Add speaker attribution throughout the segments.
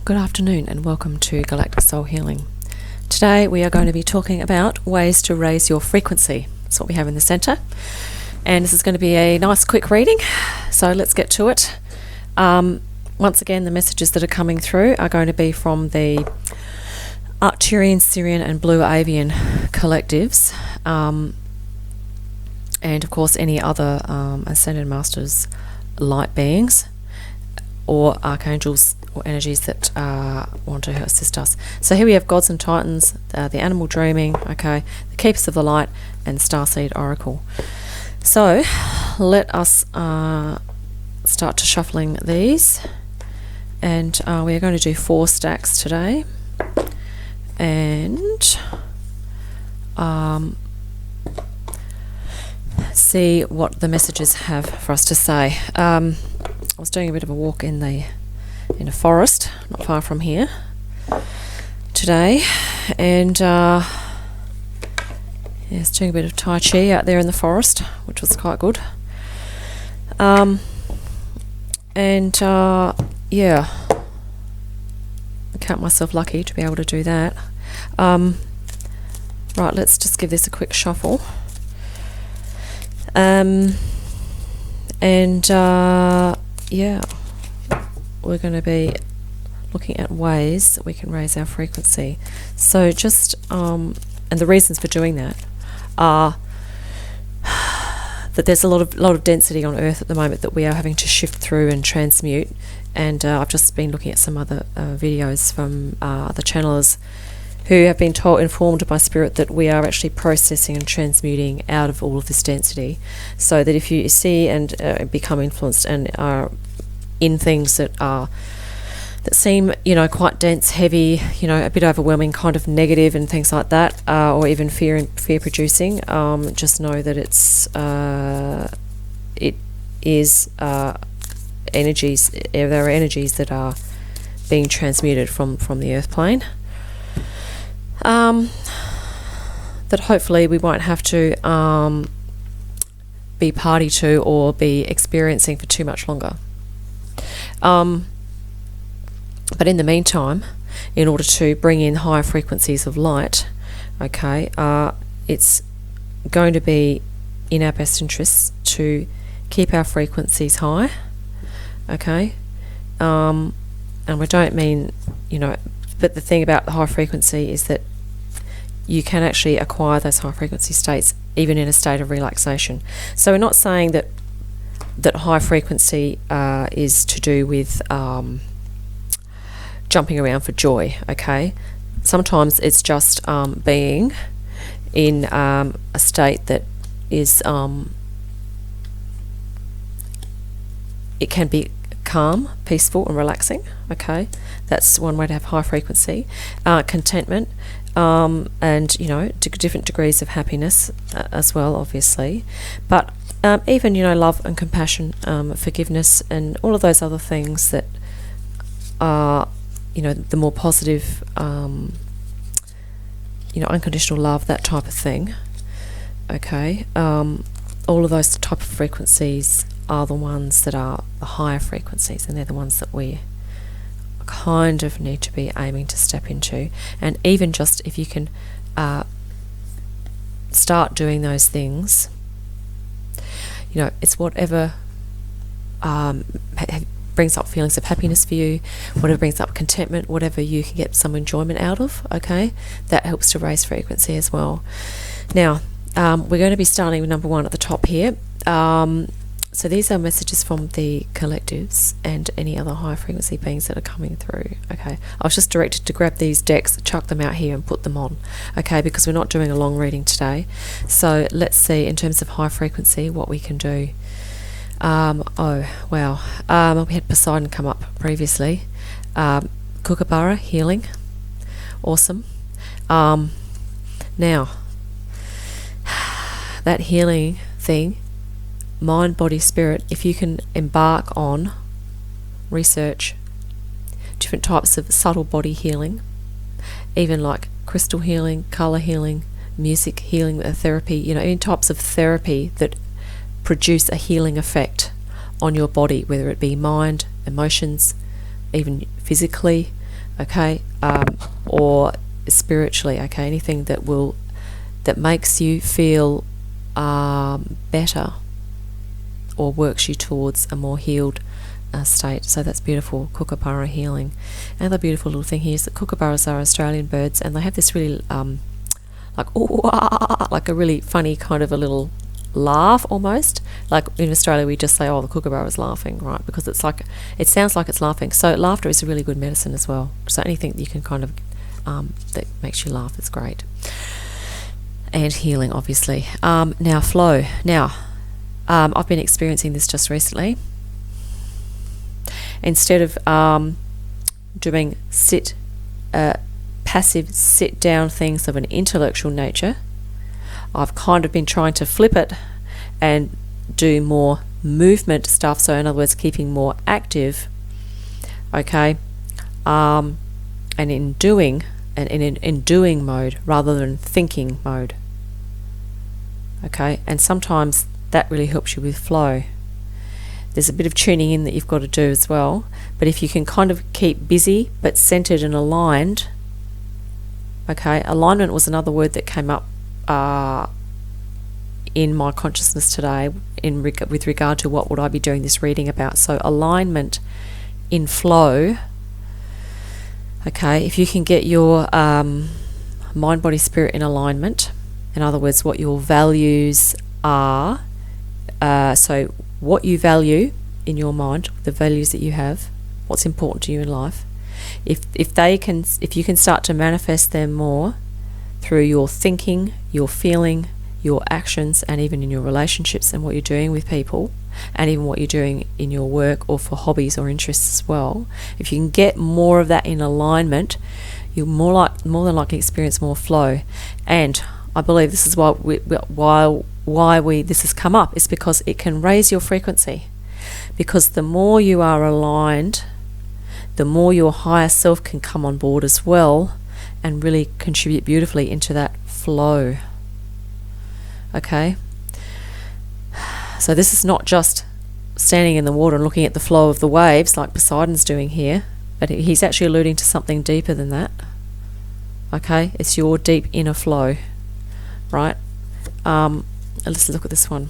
Speaker 1: Good afternoon and welcome to Galactic Soul Healing. Today we are going to be talking about ways to raise your frequency. That's what we have in the centre. And this is going to be a nice quick reading, so let's get to it. Once again, the messages that are coming through are going to be from the Arcturian, Sirian and Blue Avian collectives, and of course any other Ascended Masters light beings or archangels or energies that want to assist us. So here we have Gods and Titans, the Animal Dreaming, okay, the Keepers of the Light, and Starseed Oracle. So let us start to shuffling these, and we are going to do 4 stacks today, and see what the messages have for us to say. I was doing a bit of a walk in a forest not far from here today, and yes, doing a bit of Tai Chi out there in the forest, which was quite good. Yeah, I count myself lucky to be able to do that. Right, let's just give this a quick shuffle. Yeah, we're going to be looking at ways that we can raise our frequency. So just and the reasons for doing that are that there's a lot of density on Earth at the moment that we are having to shift through and transmute. And I've just been looking at some other videos from other channelers who have been informed by Spirit that we are actually processing and transmuting out of all of this density, so that if you see and become influenced and are in things that seem, quite dense, heavy, a bit overwhelming, kind of negative and things like that, or even fear producing, just know that it is energies. There are energies that are being transmuted from the earth plane, that hopefully we won't have to be party to or be experiencing for too much longer. But in the meantime, in order to bring in higher frequencies of light, okay, it's going to be in our best interests to keep our frequencies high, okay, and we don't mean, but the thing about the high frequency is that you can actually acquire those high frequency states even in a state of relaxation. So we're not saying that high frequency is to do with jumping around for joy, okay? Sometimes it's just being in a state that is it can be calm, peaceful and relaxing, okay? That's one way to have high frequency. Contentment, and different degrees of happiness as well, obviously, but even love and compassion, forgiveness, and all of those other things that are the more positive, unconditional love, that type of thing, okay. All of those type of frequencies are the ones that are the higher frequencies, and they're the ones that we kind of need to be aiming to step into. And even just if you can start doing those things, it's whatever brings up feelings of happiness for you, whatever brings up contentment, whatever you can get some enjoyment out of, okay, that helps to raise frequency as well. Now, we're going to be starting with number 1 at the top here. So these are messages from the collectives and any other high frequency beings that are coming through, okay. I was just directed to grab these decks, chuck them out here and put them on, okay, because we're not doing a long reading today. So let's see, in terms of high frequency, what we can do. Oh wow, we had Poseidon come up previously. Kookaburra, healing, awesome. Now that healing thing, mind, body, spirit, if you can embark on research different types of subtle body healing, even like crystal healing, colour healing, music healing, therapy, any types of therapy that produce a healing effect on your body, whether it be mind, emotions, even physically, okay, or spiritually, okay, anything that makes you feel better or works you towards a more healed state. So that's beautiful, kookaburra healing. Another beautiful little thing here is that kookaburras are Australian birds, and they have this really like a really funny kind of a little laugh almost. Like in Australia we just say, oh, the kookaburra is laughing, right? Because it's like, it sounds like it's laughing. So laughter is a really good medicine as well. So anything that you can kind of that makes you laugh is great. And healing, obviously. Now flow. Now I've been experiencing this just recently. Instead of doing passive sit down things of an intellectual nature, I've kind of been trying to flip it and do more movement stuff. So in other words, keeping more active, okay, and in doing mode rather than thinking mode, okay. And sometimes that really helps you with flow. There's a bit of tuning in that you've got to do as well, but if you can kind of keep busy but centered and aligned, okay. Alignment was another word that came up in my consciousness today with regard to what would I be doing this reading about. So alignment in flow, okay. If you can get your mind, body, spirit in alignment, in other words, what your values are, so what you value in your mind, the values that you have, what's important to you in life, if you can start to manifest them more through your thinking, your feeling, your actions, and even in your relationships and what you're doing with people, and even what you're doing in your work or for hobbies or interests as well, if you can get more of that in alignment, you'll more than likely experience more flow. And I believe this is why this has come up, is because it can raise your frequency. Because the more you are aligned, the more your higher self can come on board as well and really contribute beautifully into that flow. Okay? So this is not just standing in the water and looking at the flow of the waves like Poseidon's doing here, but he's actually alluding to something deeper than that. Okay? It's your deep inner flow, right? Let's look at this one.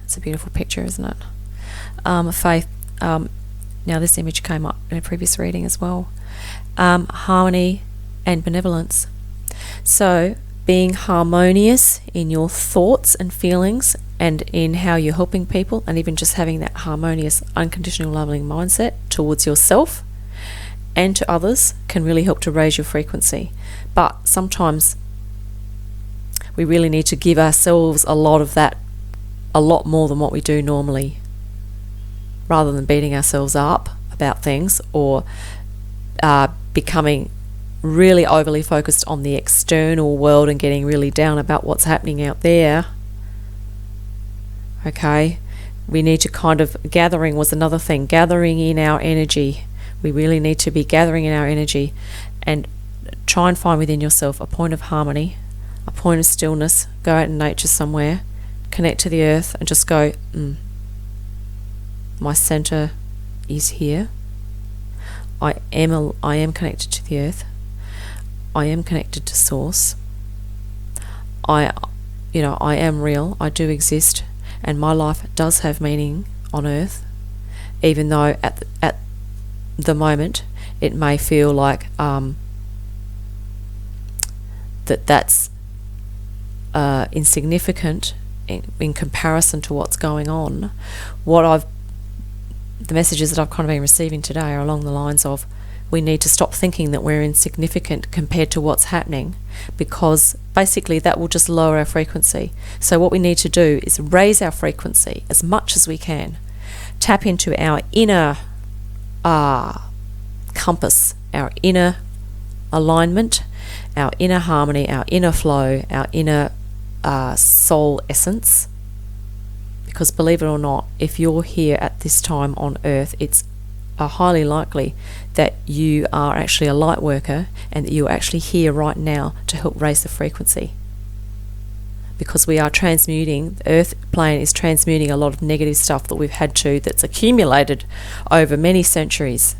Speaker 1: It's a beautiful picture, isn't it? Faith. Now this image came up in a previous reading as well. Harmony and benevolence. So being harmonious in your thoughts and feelings and in how you're helping people, and even just having that harmonious, unconditional, loving mindset towards yourself and to others can really help to raise your frequency. But sometimes we really need to give ourselves a lot of that, a lot more than what we do normally, rather than beating ourselves up about things or becoming really overly focused on the external world and getting really down about what's happening out there. Okay, we need to kind of, gathering was another thing, gathering in our energy. We really need to be gathering in our energy and try and find within yourself a point of harmony, a point of stillness. Go out in nature somewhere, connect to the earth and just go, my center is here. I am connected to the earth. I am connected to source. I am real. I do exist, and my life does have meaning on earth, even though at the moment it may feel like that's insignificant in comparison to what's going on. The messages that I've kind of been receiving today are along the lines of, we need to stop thinking that we're insignificant compared to what's happening, because basically that will just lower our frequency. So what we need to do is raise our frequency as much as we can. Tap into our inner compass, our inner alignment, our inner harmony, our inner flow, our inner soul essence. Because believe it or not, if you're here at this time on earth, it's highly likely that you are actually a light worker and that you're actually here right now to help raise the frequency. Because we are transmuting, the earth plane is transmuting a lot of negative stuff that we've had that's accumulated over many centuries.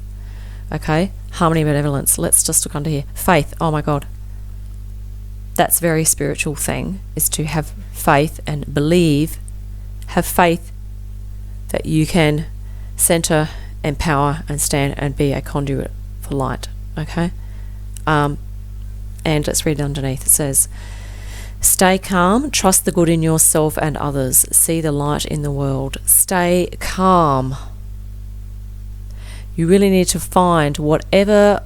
Speaker 1: Okay, harmony, benevolence. Let's just look under here. Faith. Oh my God. That's a very spiritual thing, is to have faith and believe, have faith that you can center, empower, and stand and be a conduit for light. Okay? And let's read underneath. It says, stay calm, trust the good in yourself and others, see the light in the world. Stay calm. You really need to find whatever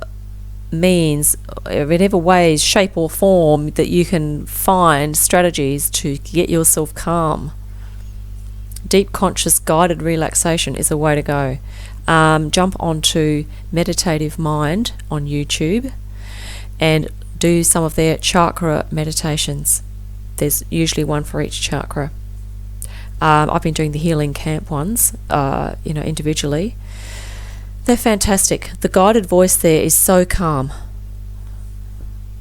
Speaker 1: means, whatever ways, shape or form that you can find strategies to get yourself calm. Deep conscious guided relaxation is a way to go. Jump onto Meditative Mind on YouTube and do some of their chakra meditations. There's usually one for each chakra. I've been doing the healing camp ones, individually. They're fantastic. The guided voice there is so calm.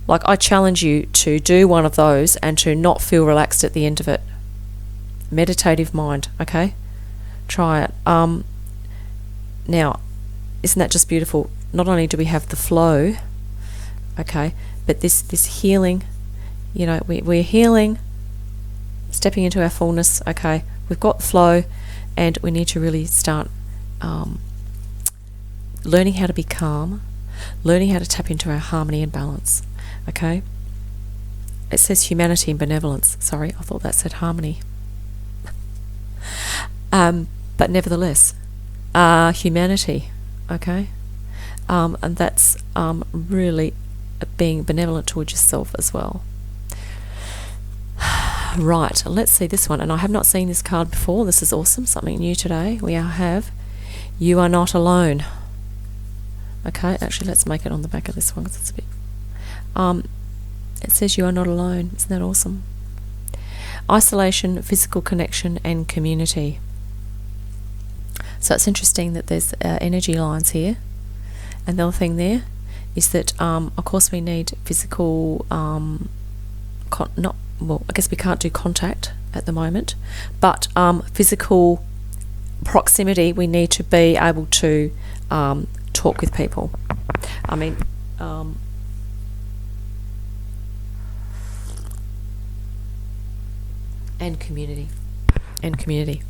Speaker 1: Like, I challenge you to do one of those and to not feel relaxed at the end of it. Meditative Mind, okay? Try it. Now, isn't that just beautiful? Not only do we have the flow, okay, but this healing, we're healing, stepping into our fullness, okay? We've got the flow, and we need to really start learning how to be calm, learning how to tap into our harmony and balance, okay? It says humanity and benevolence. Sorry, I thought that said harmony. But nevertheless, humanity, okay? And that's really being benevolent towards yourself as well. Right, let's see this one. And I have not seen this card before. This is awesome, something new today. We have, you are not alone. Okay, actually, let's make it on the back of this one because it's a bit... it says you are not alone. Isn't that awesome? Isolation, physical connection, and community. So it's interesting that there's energy lines here. And the other thing there is that, of course, we need physical... I guess we can't do contact at the moment, but physical proximity, we need to be able to talk with people. I mean, and community,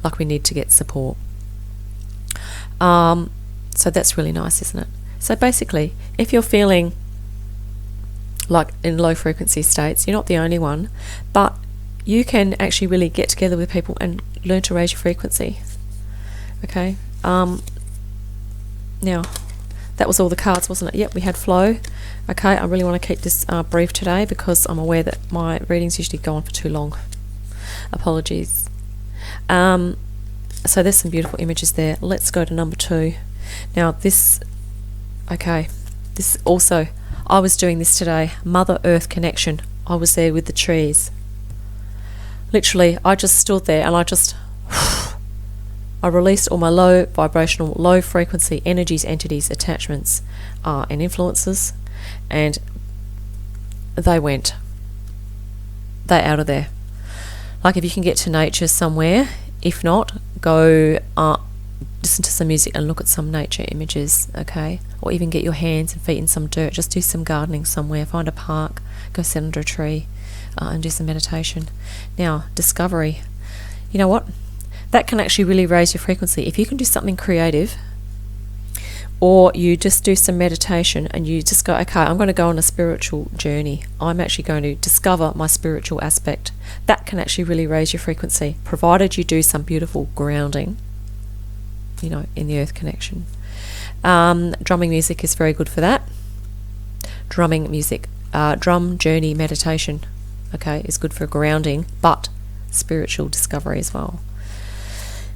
Speaker 1: like we need to get support. So that's really nice, isn't it? So basically, if you're feeling like in low frequency states, you're not the only one, but you can actually really get together with people and learn to raise your frequency. Okay. Now, that was all the cards, wasn't it? Yep, we had flow. Okay, I really want to keep this brief today because I'm aware that my readings usually go on for too long. Apologies. So there's some beautiful images there. Let's go to number 2. Now this also, I was doing this today, Mother Earth connection. I was there with the trees. Literally, I just stood there and I released all my low vibrational, low frequency energies, entities, attachments, and influences, and they out of there. Like, if you can get to nature somewhere, if not, go listen to some music and look at some nature images, okay? Or even get your hands and feet in some dirt. Just do some gardening somewhere. Find a park. Go sit under a tree and do some meditation. Now, discovery. You know what? That can actually really raise your frequency. If you can do something creative, or you just do some meditation and you just go, okay, I'm going to go on a spiritual journey. I'm actually going to discover my spiritual aspect. That can actually really raise your frequency, provided you do some beautiful grounding, in the earth connection. Drumming music is very good for that. Drumming music, drum journey meditation, okay, is good for grounding, but spiritual discovery as well.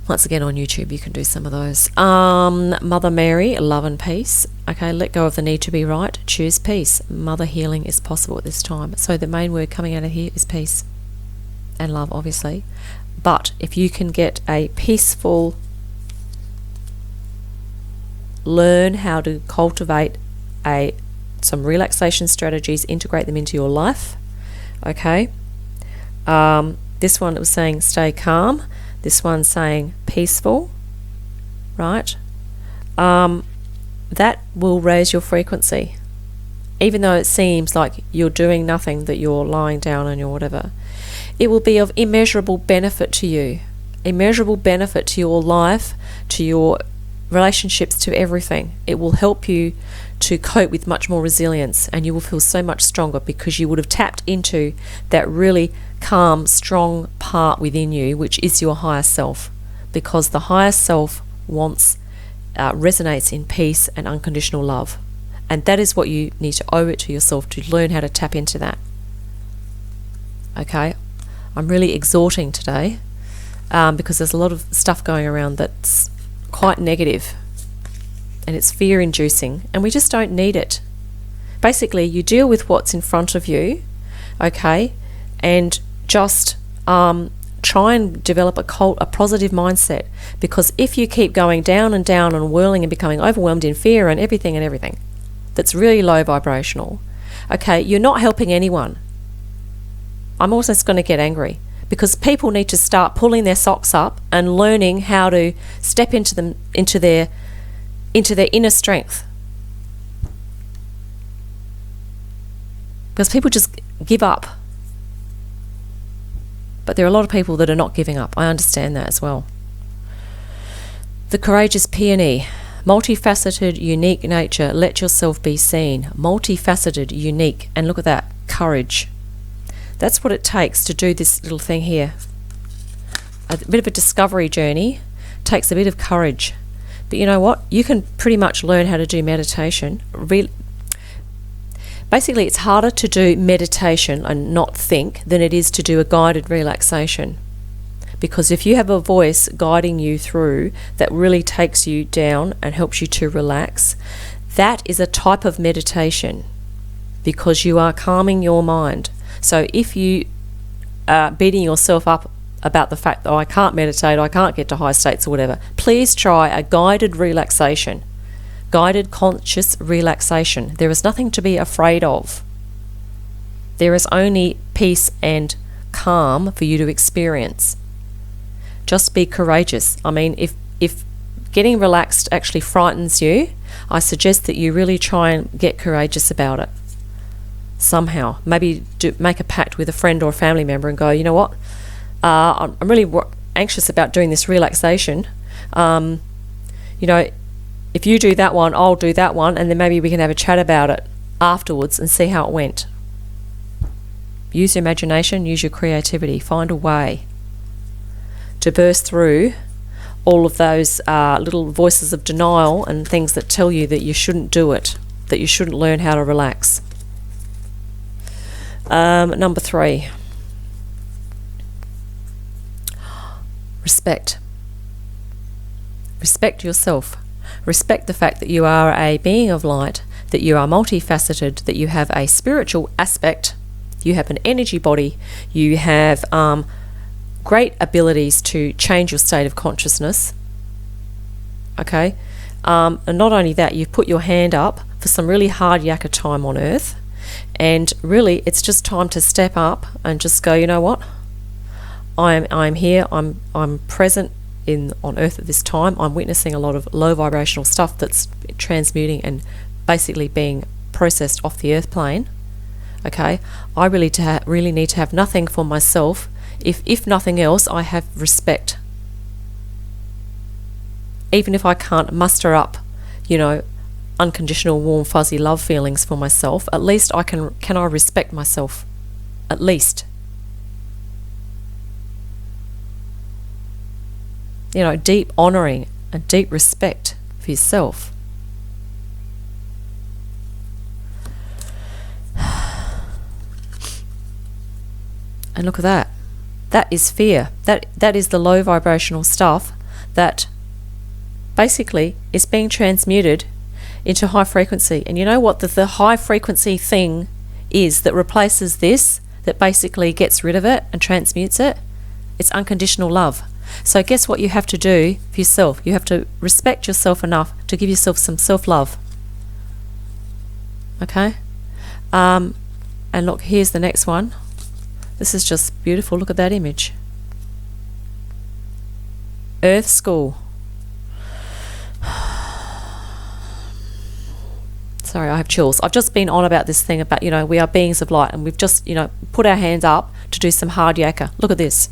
Speaker 1: Once again, on YouTube, you can do some of those. Mother Mary, love and peace. Okay, let go of the need to be right. Choose peace. Mother healing is possible at this time. So the main word coming out of here is peace and love, obviously. But if you can get a peaceful, learn how to cultivate some relaxation strategies, integrate them into your life. Okay. This one, it was saying stay calm. This one's saying peaceful, right? that will raise your frequency. Even though it seems like you're doing nothing, that you're lying down and you're whatever, it will be of immeasurable benefit to you, immeasurable benefit to your life, to your relationships, to everything. It will help you to cope with much more resilience, and you will feel so much stronger because you would have tapped into that really calm, strong part within you, which is your higher self, because the higher self resonates in peace and unconditional love. And that is what you need to owe it to yourself, to learn how to tap into that. Okay? I'm really exhorting today because there's a lot of stuff going around that's quite negative, and it's fear-inducing, and we just don't need it. Basically, you deal with what's in front of you, okay, and just try and develop a positive mindset, because if you keep going down and down and whirling and becoming overwhelmed in fear and everything that's really low vibrational, okay, you're not helping anyone. I'm also going to get angry because people need to start pulling their socks up and learning how to step into their inner strength. Because people just give up. But there are a lot of people that are not giving up. I understand that as well. The courageous peony. Multifaceted, unique nature. Let yourself be seen. Multifaceted, unique. And look at that. Courage. That's what it takes to do this little thing here. A bit of a discovery journey takes a bit of courage. But you know what? You can pretty much learn how to do meditation. Basically, it's harder to do meditation and not think than it is to do a guided relaxation. Because if you have a voice guiding you through that really takes you down and helps you to relax, that is a type of meditation, because you are calming your mind. So if you are beating yourself up about the fact that I can't meditate, I can't get to high states or whatever, please try a guided relaxation, guided conscious relaxation. There is nothing to be afraid of. There is only peace and calm for you to experience. Just be courageous. I mean, if getting relaxed actually frightens you, I suggest that you really try and get courageous about it. Somehow, maybe make a pact with a friend or a family member and go, you know what, I'm really anxious about doing this relaxation. You know, if you do that one, I'll do that one, and then maybe we can have a chat about it afterwards and see how it went. Use your imagination, use your creativity, find a way to burst through all of those little voices of denial and things that tell you that you shouldn't do it, that you shouldn't learn how to relax. Number 3. Respect. Respect yourself. Respect the fact that you are a being of light, that you are multifaceted, that you have a spiritual aspect, you have an energy body, you have great abilities to change your state of consciousness. Okay? And not only that, you've put your hand up for some really hard yakka time on earth. And really, it's just time to step up and just go, you know what? I'm here. I'm present on Earth at this time. I'm witnessing a lot of low vibrational stuff that's transmuting and basically being processed off the Earth plane. Okay, I really need to have nothing for myself. If nothing else, I have respect. Even if I can't muster up, you know, unconditional, warm, fuzzy love feelings for myself, at least I can I respect myself? At least. You know, deep honouring and deep respect for yourself. And look at that. That is fear. That is the low vibrational stuff that basically is being transmuted into high frequency. And you know what the high frequency thing is that replaces this, that basically gets rid of it and transmutes it? It's unconditional love. So guess what you have to do for yourself? You have to respect yourself enough to give yourself some self-love. Okay? And look, here's the next one. This is just beautiful. Look at that image. Earth School. Sorry, I have chills. I've just been on about this thing about, we are beings of light, and we've just, put our hands up to do some hard yakka. Look at this.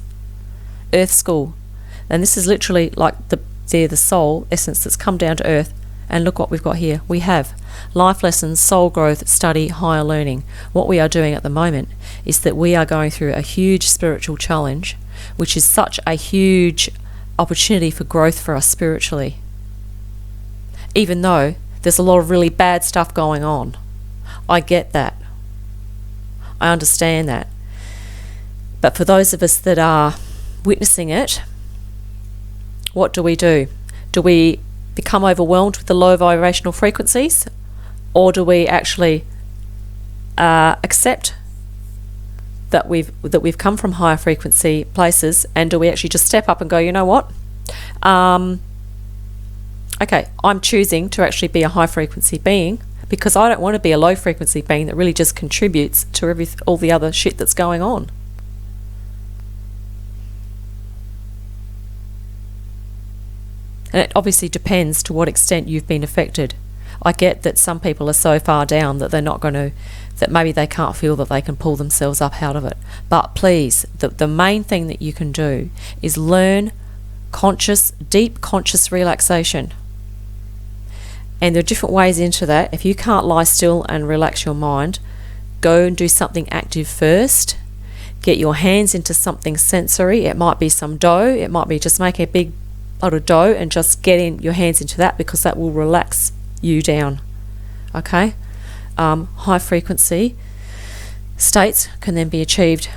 Speaker 1: Earth school. And this is literally like the soul essence that's come down to earth. And look what we've got here. We have life lessons, soul growth, study, higher learning. What we are doing at the moment is that we are going through a huge spiritual challenge, which is such a huge opportunity for growth for us spiritually. Even though there's a lot of really bad stuff going on. I get that. I understand that. But for those of us that are witnessing it, what do? Do we become overwhelmed with the low vibrational frequencies? Or do we actually accept that we've come from higher frequency places, and do we actually just step up and go, you know what? Okay, I'm choosing to actually be a high frequency being, because I don't want to be a low frequency being that really just contributes to all the other shit that's going on. And it obviously depends to what extent you've been affected. I get that some people are so far down that they're not going to, that maybe they can't feel that they can pull themselves up out of it. But please, the main thing that you can do is learn deep conscious relaxation. And there are different ways into that. If you can't lie still and relax your mind, go and do something active first. Get your hands into something sensory. It might be some dough. It might be just make a big lot of dough and just get your hands into that, because that will relax you down. Okay? High frequency states can then be achieved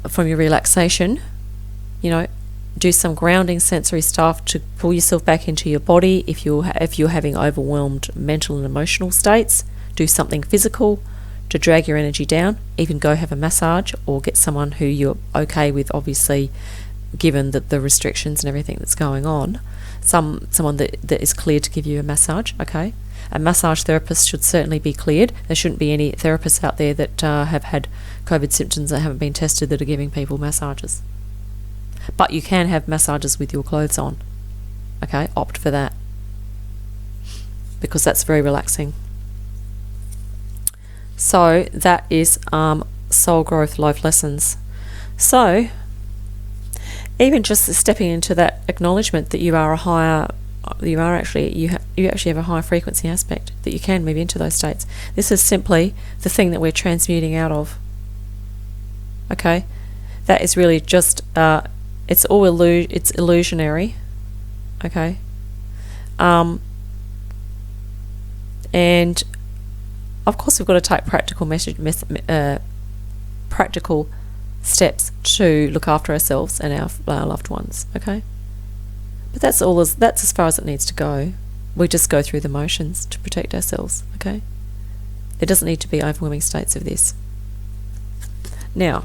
Speaker 1: from your relaxation. Do some grounding sensory stuff to pull yourself back into your body. If you're having overwhelmed mental and emotional states, do something physical to drag your energy down. Even go have a massage, or get someone who you're okay with, obviously, given the restrictions and everything that's going on. Someone that is cleared to give you a massage. Okay, a massage therapist should certainly be cleared. There shouldn't be any therapists out there that have had COVID symptoms that haven't been tested that are giving people massages. But you can have massages with your clothes on. Okay, opt for that, because that's very relaxing. So that is soul growth life lessons. So even just stepping into that acknowledgement that you actually have a higher frequency aspect, that you can move into those states. This is simply the thing that we're transmuting out of. Okay, that is really just it's illusionary. Okay, and of course we've got to take practical steps to look after ourselves and our loved ones. Okay, but that's as far as it needs to go. We just go through the motions to protect ourselves. Okay, there doesn't need to be overwhelming states of this. Now,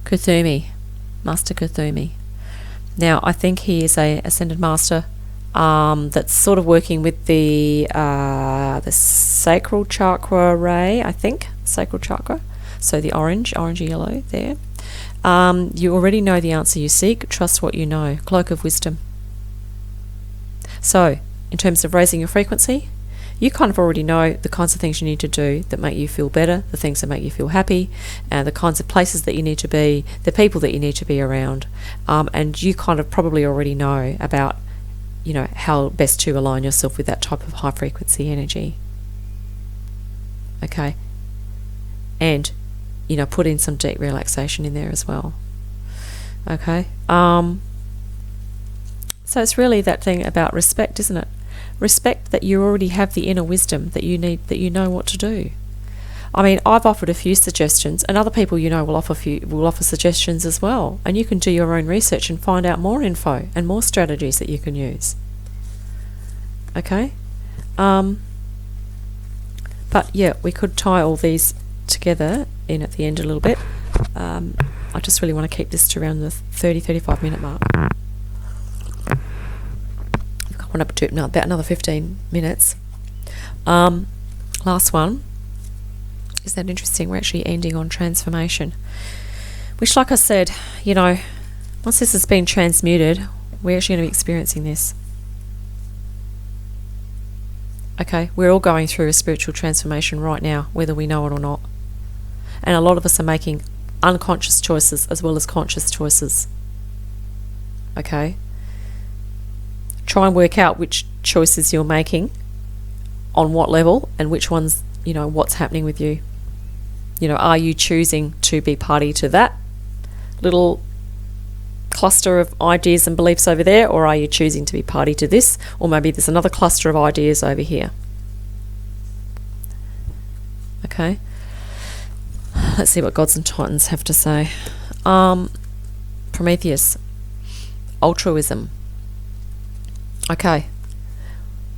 Speaker 1: Kuthumi, Master Kuthumi. Now, I think he is a ascended master that's sort of working with the sacral chakra ray, I think, sacral chakra. So the orangey yellow there. You already know the answer you seek. Trust what you know. Cloak of wisdom. So, in terms of raising your frequency, you kind of already know the kinds of things you need to do that make you feel better, the things that make you feel happy, the kinds of places that you need to be, the people that you need to be around, and you kind of probably already know about, how best to align yourself with that type of high frequency energy. Okay, and put in some deep relaxation in there as well. Okay, so it's really that thing about respect, isn't it? Respect that you already have the inner wisdom that you need, that you know what to do. I mean, I've offered a few suggestions, and other people will offer suggestions as well, and you can do your own research and find out more info and more strategies that you can use. Okay, but yeah, we could tie all these together in at the end a little bit. I just really want to keep this to around the 30-35 minute mark. Up to about another 15 minutes. Last one. Is that interesting? We're actually ending on transformation, which, like I said, once this has been transmuted, we're actually going to be experiencing this. Okay, we're all going through a spiritual transformation right now, whether we know it or not. And a lot of us are making unconscious choices as well as conscious choices. Okay? Try and work out which choices you're making, on what level, and which ones, what's happening with you. Are you choosing to be party to that little cluster of ideas and beliefs over there, or are you choosing to be party to this, or maybe there's another cluster of ideas over here? Okay, let's see what gods and titans have to say. Prometheus, altruism. Okay,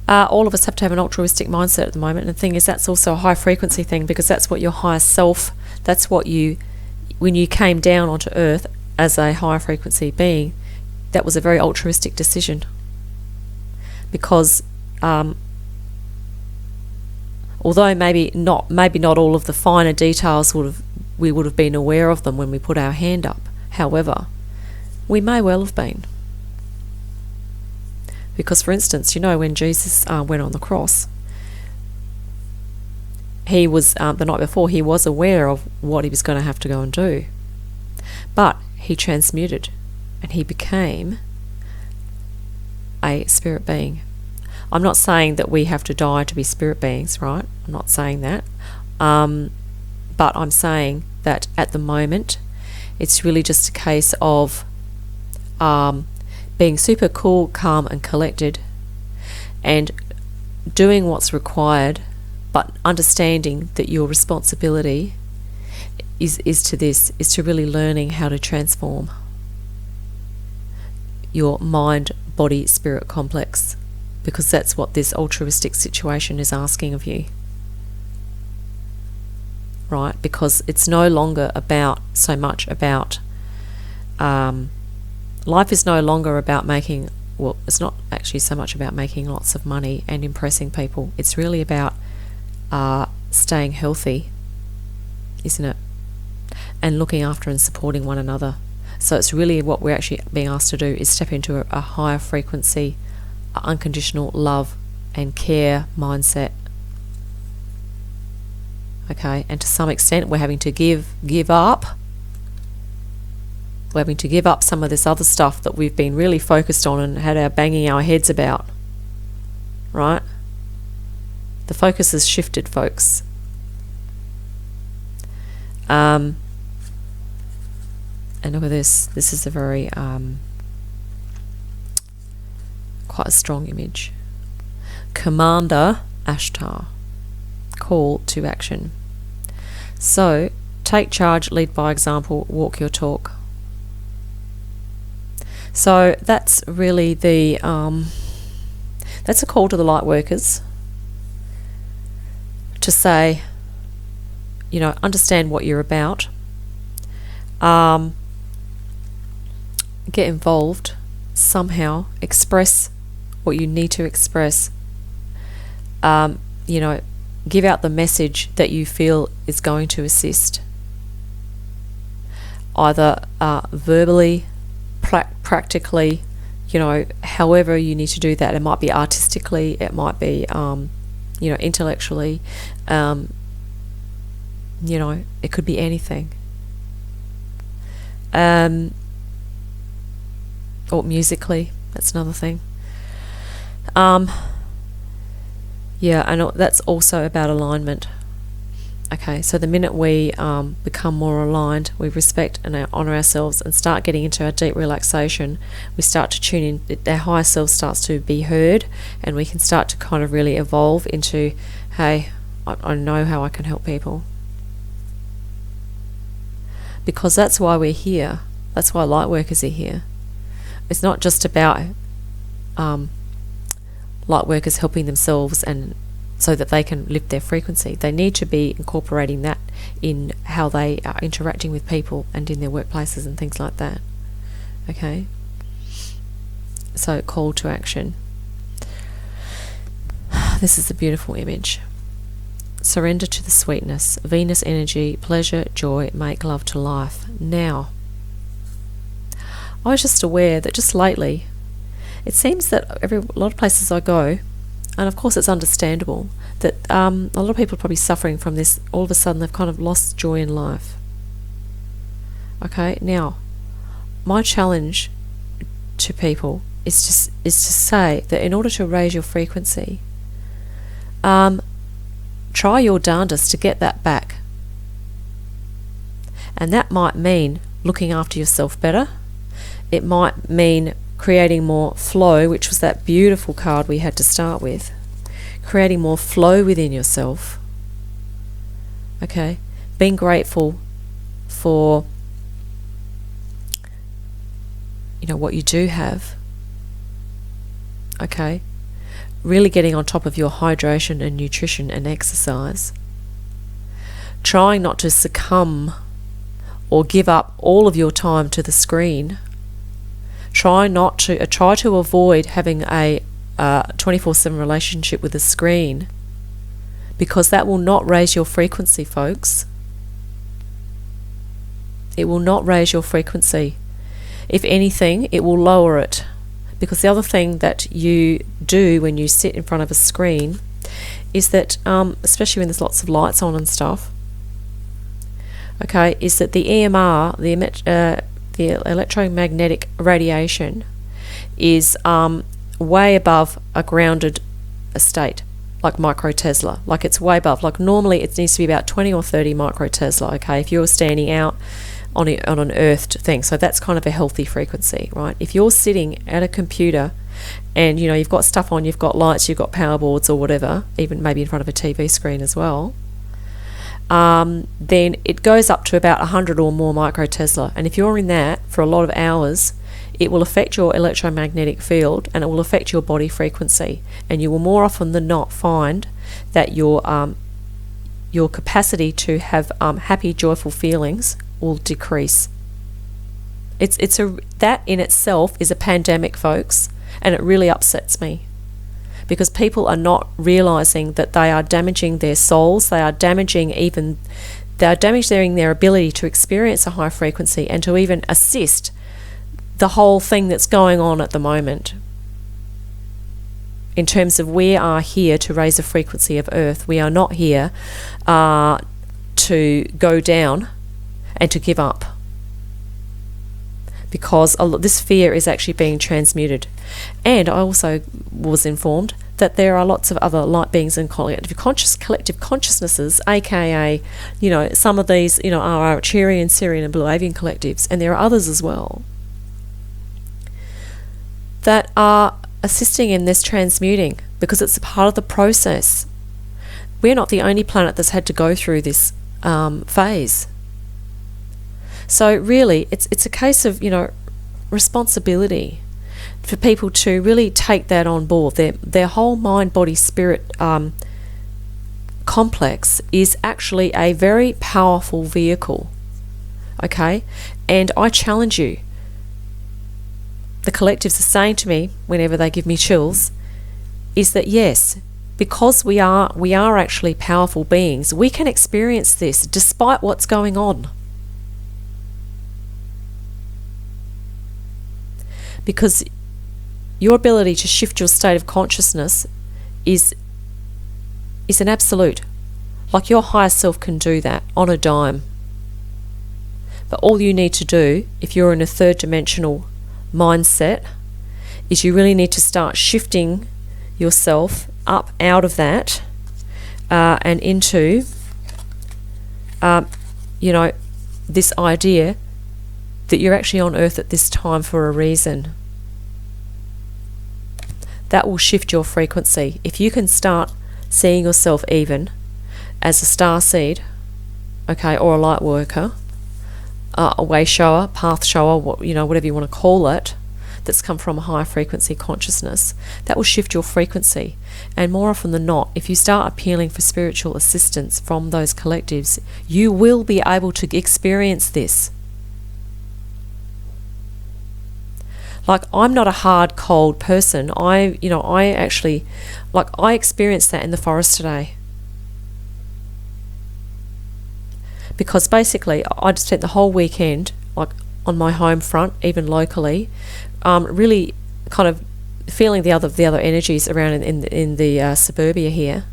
Speaker 1: all of us have to have an altruistic mindset at the moment, and the thing is, that's also a high frequency thing, because that's what your higher self, that's what you, when you came down onto earth as a higher frequency being, that was a very altruistic decision, because although maybe not all of the finer details we would have been aware of them when we put our hand up, however, we may well have been. Because, for instance, when Jesus went on the cross, he was, the night before, he was aware of what he was going to have to go and do. But he transmuted and he became a spirit being. I'm not saying that we have to die to be spirit beings, right? I'm not saying that. But I'm saying that at the moment, it's really just a case of being super cool, calm and collected, and doing what's required, but understanding that your responsibility is to really learning how to transform your mind, body, spirit complex, because that's what this altruistic situation is asking of you. Right? Because it's no longer so much about life is no longer about making, it's not actually so much about making lots of money and impressing people. It's really about staying healthy, isn't it? And looking after and supporting one another. So it's really what we're actually being asked to do, is step into a higher frequency, unconditional love and care mindset. Okay, and to some extent we're having to give up. We're having to give up some of this other stuff that we've been really focused on and had our banging our heads about. Right? The focus has shifted, folks. And look at this. This is a very quite a strong image. Commander Ashtar. Call to action. So, take charge, lead by example, walk your talk. So that's really the that's a call to the light workers to say, understand what you're about, get involved somehow, express what you need to express, give out the message that you feel is going to assist, either verbally, practically, however you need to do that. It might be artistically, it might be intellectually, it could be anything, or musically. That's another thing. And that's also about alignment. Okay, so the minute we become more aligned, we respect and honour ourselves and start getting into our deep relaxation, we start to tune in, our higher self starts to be heard, and we can start to kind of really evolve into, hey, I know how I can help people. Because that's why we're here. That's why light workers are here. It's not just about light workers helping themselves and so that they can lift their frequency. They need to be incorporating that in how they are interacting with people and in their workplaces and things like that. Okay? So, call to action. This is a beautiful image. Surrender to the sweetness. Venus energy, pleasure, joy, make love to life. Now, I was just aware that just lately, it seems that a lot of places I go, And of course it's understandable that a lot of people are probably suffering from this. All of a sudden they've kind of lost joy in life. Okay, now my challenge to people is to say that in order to raise your frequency, try your darndest to get that back. And that might mean looking after yourself better. It might mean creating more flow, which was that beautiful card we had to start with. Creating more flow within yourself. Okay, being grateful for what you do have. Okay, really getting on top of your hydration and nutrition and exercise. Trying not to succumb or give up all of your time to the screen. Try to avoid having a 24/7 relationship with the screen, because that will not raise your frequency, folks. It will not raise your frequency. If anything, it will lower it. Because the other thing that you do when you sit in front of a screen is that, especially when there's lots of lights on and stuff, okay, is that the EMR, the electromagnetic radiation, is way above a grounded state, like microtesla. Like it's way above. Like normally it needs to be about 20 or 30 microtesla, okay, if you're standing out on an earthed thing. So that's kind of a healthy frequency, right? If you're sitting at a computer and you've got stuff on, you've got lights, you've got power boards or whatever, even maybe in front of a TV screen as well, then it goes up to about 100 or more microtesla. And if you're in that for a lot of hours, it will affect your electromagnetic field and it will affect your body frequency. And you will more often than not find that your capacity to have happy, joyful feelings will decrease. That in itself is a pandemic, folks, and it really upsets me, because people are not realizing that they are damaging their souls. They are damaging their ability to experience a high frequency and to even assist the whole thing that's going on at the moment. In terms of, we are here to raise the frequency of Earth. We are not here to go down and to give up, because this fear is actually being transmuted. And I also was informed that there are lots of other light beings and collective consciousnesses, aka some of these are Arcturian, Sirian and Blue Avian collectives, and there are others as well that are assisting in this transmuting, because it's a part of the process. We're not the only planet that's had to go through this phase. So really, it's a case of responsibility for people to really take that on board. Their whole mind, body, spirit complex is actually a very powerful vehicle. Okay, and I challenge you. The collectives are saying to me, whenever they give me chills, is that yes, because we are actually powerful beings, we can experience this despite what's going on. Because your ability to shift your state of consciousness is an absolute. Like your higher self can do that on a dime. But all you need to do, if you're in a third dimensional mindset, is you really need to start shifting yourself up out of that and into this idea that you're actually on Earth at this time for a reason. That will shift your frequency. If you can start seeing yourself even as a star seed, okay, or a light worker, a way shower, path shower, whatever you want to call it, that's come from a high frequency consciousness, that will shift your frequency. And more often than not, if you start appealing for spiritual assistance from those collectives, you will be able to experience this. Like, I'm not a hard, cold person. I experienced that in the forest today. Because basically, I just spent the whole weekend, like on my home front, even locally, really kind of feeling the other energies around in the suburbia here,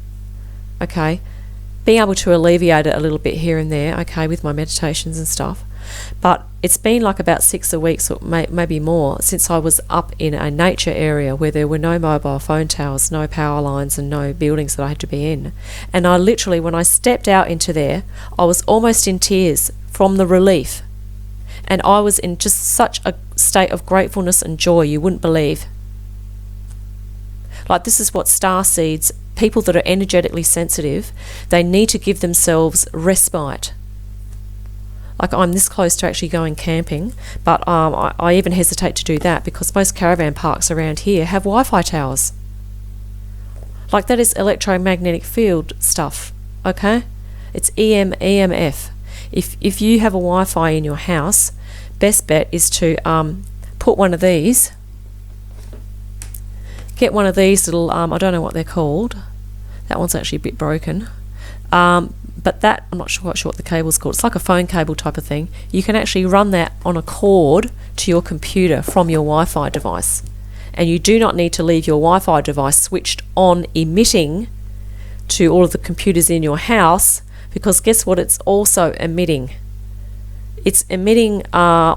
Speaker 1: okay, being able to alleviate it a little bit here and there, okay, with my meditations and stuff. But it's been like about 6 weeks or maybe more since I was up in a nature area where there were no mobile phone towers, no power lines, and no buildings that I had to be in. And I literally, when I stepped out into there, I was almost in tears from the relief. And I was in just such a state of gratefulness and joy you wouldn't believe. Like, this is what star seeds, people that are energetically sensitive, they need to give themselves respite. Like, I'm this close to actually going camping, but I even hesitate to do that because most caravan parks around here have Wi-Fi towers. Like, that is electromagnetic field stuff, okay? It's EMF. If you have a Wi-Fi in your house, best bet is to put one of these. Get one of these little, I don't know what they're called. That one's actually a bit broken. But that, I'm not quite sure what the cable's called. It's like a phone cable type of thing. You can actually run that on a cord to your computer from your Wi-Fi device. And you do not need to leave your Wi-Fi device switched on emitting to all of the computers in your house, because guess what it's also emitting? It's emitting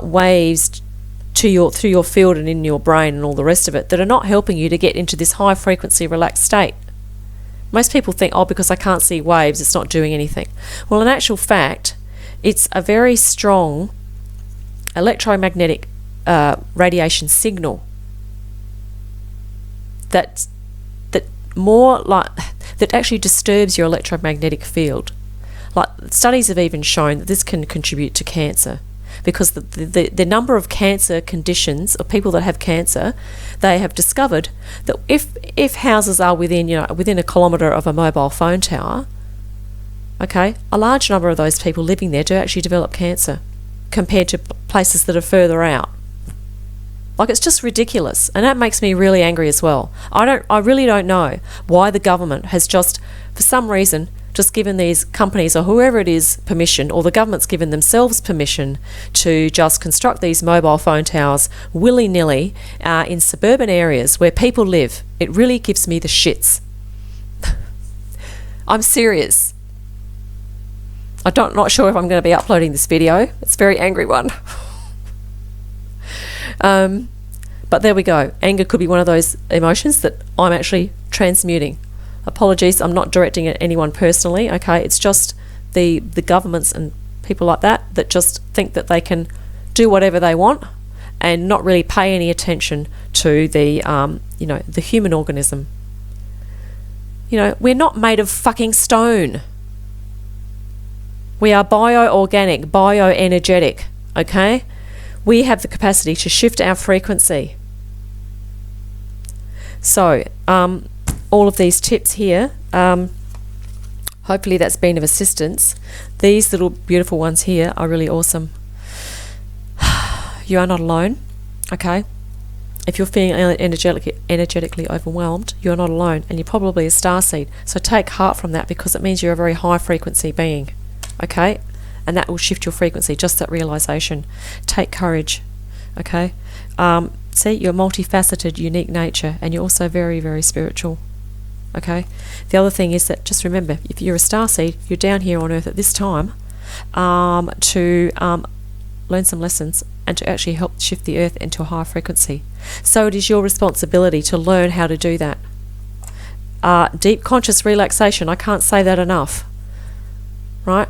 Speaker 1: waves through your field and in your brain and all the rest of it that are not helping you to get into this high frequency relaxed state. Most people think, oh, because I can't see waves, it's not doing anything. Well, in actual fact, it's a very strong electromagnetic radiation signal that actually disturbs your electromagnetic field. Like, studies have even shown that this can contribute to cancer, because the number of cancer conditions, or people that have cancer, they have discovered that if houses are within a kilometre of a mobile phone tower, okay, a large number of those people living there do actually develop cancer compared to places that are further out. Like, it's just ridiculous, and that makes me really angry as well. I really don't know why the government has just, for some reason, just given these companies or whoever it is permission, or the government's given themselves permission to just construct these mobile phone towers willy-nilly in suburban areas where people live. It really gives me the shits. I'm serious. Not sure if I'm going to be uploading this video. It's a very angry one. But there we go. Anger could be one of those emotions that I'm actually transmuting. Apologies, I'm not directing it at anyone personally, okay? It's just the governments and people like that just think that they can do whatever they want and not really pay any attention to the human organism. We're not made of fucking stone. We are bio-organic, bioenergetic, okay? We have the capacity to shift our frequency. So, all of these tips here, hopefully that's been of assistance. These little beautiful ones here are really awesome. You are not alone, okay? If you're feeling energetically overwhelmed, you're not alone, and you're probably a starseed. So take heart from that, because it means you're a very high frequency being, okay? And that will shift your frequency, just that realization. Take courage, okay? See, you're multifaceted, unique nature, and you're also very, very spiritual. Okay. The other thing is that, just remember, if you're a starseed, you're down here on Earth at this time to learn some lessons and to actually help shift the Earth into a higher frequency. So it is your responsibility to learn how to do that. Deep conscious relaxation, I can't say that enough, right?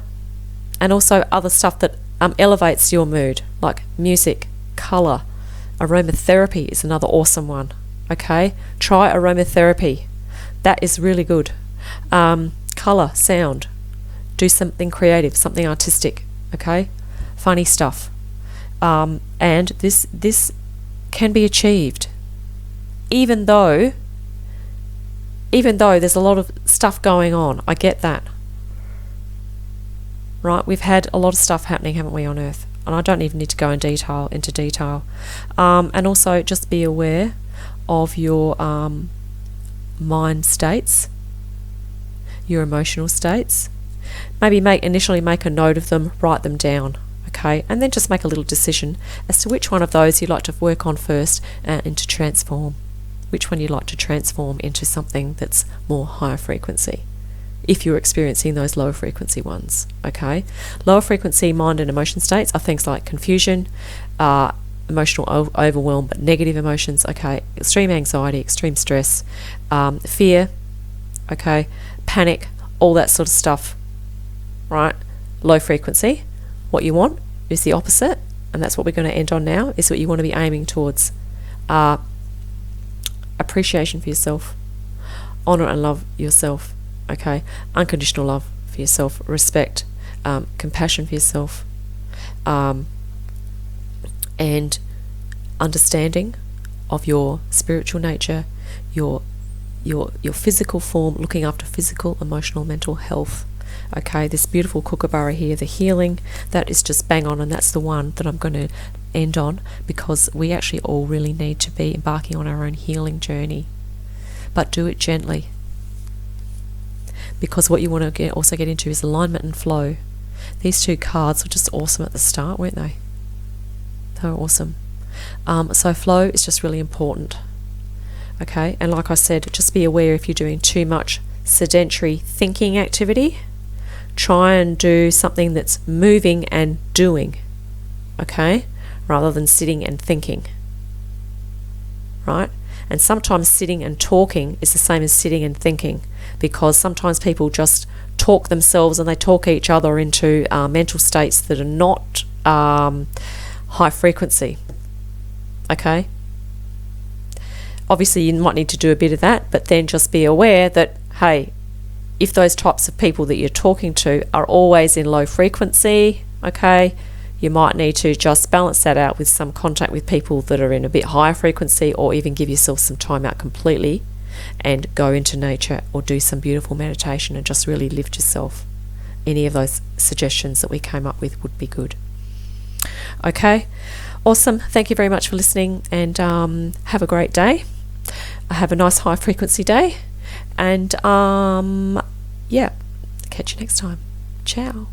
Speaker 1: And also other stuff that elevates your mood, like music, colour. Aromatherapy is another awesome one. Okay, try aromatherapy. That is really good. Colour, sound. Do something creative, something artistic. Okay, funny stuff. And this can be achieved, even though there's a lot of stuff going on. I get that. Right, we've had a lot of stuff happening, haven't we, on Earth? And I don't even need to go into detail. And also just be aware of your mind states, your emotional states. Maybe initially make a note of them, write them down, okay? And then just make a little decision as to which one of those you'd like to work on first and to transform. which one you'd like to transform into something that's more higher frequency, if you're experiencing those lower frequency ones. Okay, lower frequency mind and emotion states are things like confusion, emotional overwhelm, but negative emotions. Okay, extreme anxiety, extreme stress, fear, okay, panic, all that sort of stuff, right? Low frequency. What you want is the opposite, and that's what we're going to end on now, is what you want to be aiming towards. Appreciation for yourself, honor and love yourself, okay, unconditional love for yourself, respect, compassion for yourself, and understanding of your spiritual nature, your physical form, looking after physical, emotional, mental health. Okay, this beautiful kookaburra here, the healing, that is just bang on, and that's the one that I'm going to end on, because we actually all really need to be embarking on our own healing journey, but do it gently, because what you want to also get into is alignment and flow. These two cards were just awesome at the start, weren't they? They were awesome. So flow is just really important. Okay, and like I said, just be aware if you're doing too much sedentary thinking activity. Try and do something that's moving and doing, okay, rather than sitting and thinking, right? And sometimes sitting and talking is the same as sitting and thinking, because sometimes people just talk themselves and they talk each other into mental states that are not high frequency, okay? Obviously, you might need to do a bit of that, but then just be aware that, hey, if those types of people that you're talking to are always in low frequency, okay, you might need to just balance that out with some contact with people that are in a bit higher frequency, or even give yourself some time out completely and go into nature or do some beautiful meditation and just really lift yourself. Any of those suggestions that we came up with would be good. Okay, awesome. Thank you very much for listening, and have a great day. Have a nice high frequency day, and yeah, catch you next time. Ciao.